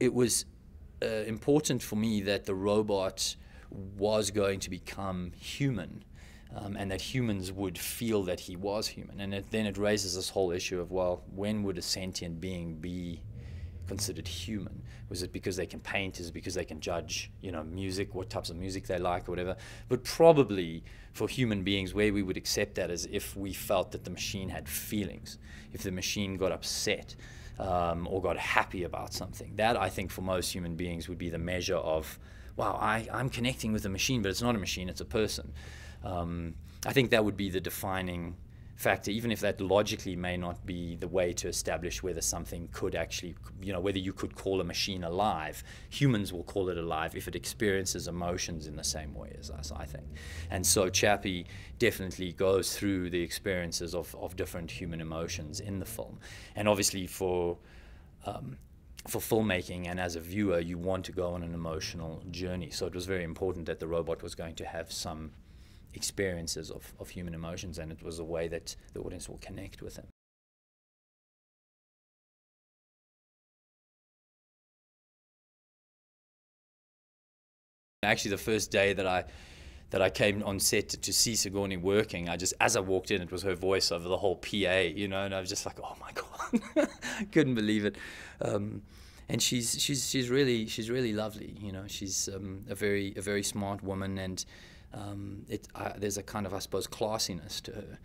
it was important for me that the robot was going to become human, and that humans would feel that he was human. And then it raises this whole issue of, well, when would a sentient being be considered human? Was it because they can paint? Is it because they can judge, music, what types of music they like or whatever? But probably for human beings, where we would accept that is if we felt that the machine had feelings, if the machine got upset, or got happy about something. That, I think, for most human beings would be the measure of, wow, I'm connecting with a machine, but it's not a machine, it's a person. I think that would be the defining factor, even if that logically may not be the way to establish whether something could actually, whether you could call a machine alive. Humans will call it alive if it experiences emotions in the same way as us, I think. And so Chappie definitely goes through the experiences of different human emotions in the film. And obviously for filmmaking and as a viewer, you want to go on an emotional journey. So it was very important that the robot was going to have some experiences of human emotions, and it was a way that the audience will connect with him. Actually, the first day that I came on set to see Sigourney working, as I walked in, it was her voice over the whole PA, and I was just like, oh my God, I couldn't believe it. And she's really lovely, She's a very smart woman, and there's a kind of, I suppose, classiness to her,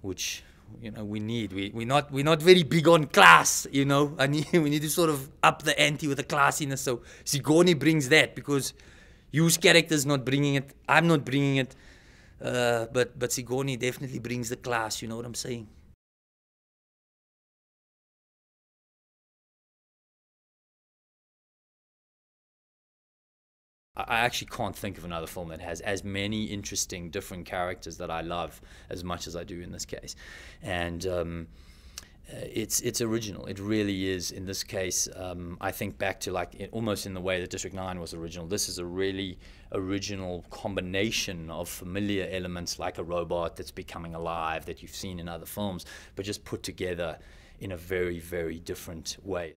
which we need. We're not very big on class, we need to sort of up the ante with the classiness. So Sigourney brings that, because Hugh's character's not bringing it, I'm not bringing it, but Sigourney definitely brings the class. You know what I'm saying? I actually can't think of another film that has as many interesting, different characters that I love as much as I do in this case. And it's original. It really is. In this case, I think back to almost in the way that District 9 was original. This is a really original combination of familiar elements, like a robot that's becoming alive that you've seen in other films, but just put together in a very, very different way.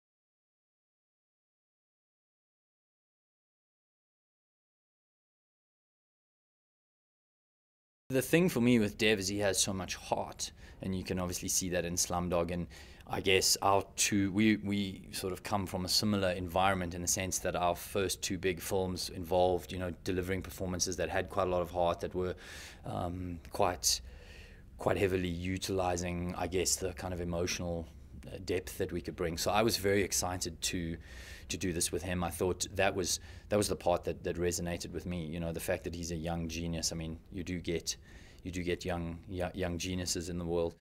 The thing for me with Dev is he has so much heart, and you can obviously see that in Slumdog. And I guess we sort of come from a similar environment, in the sense that our first two big films involved, delivering performances that had quite a lot of heart, that were quite heavily utilizing, I guess, the kind of emotional depth that we could bring. So I was very excited to do this with him. I thought that was the part that resonated with me. The fact that he's a young genius. I mean, you do get young geniuses in the world.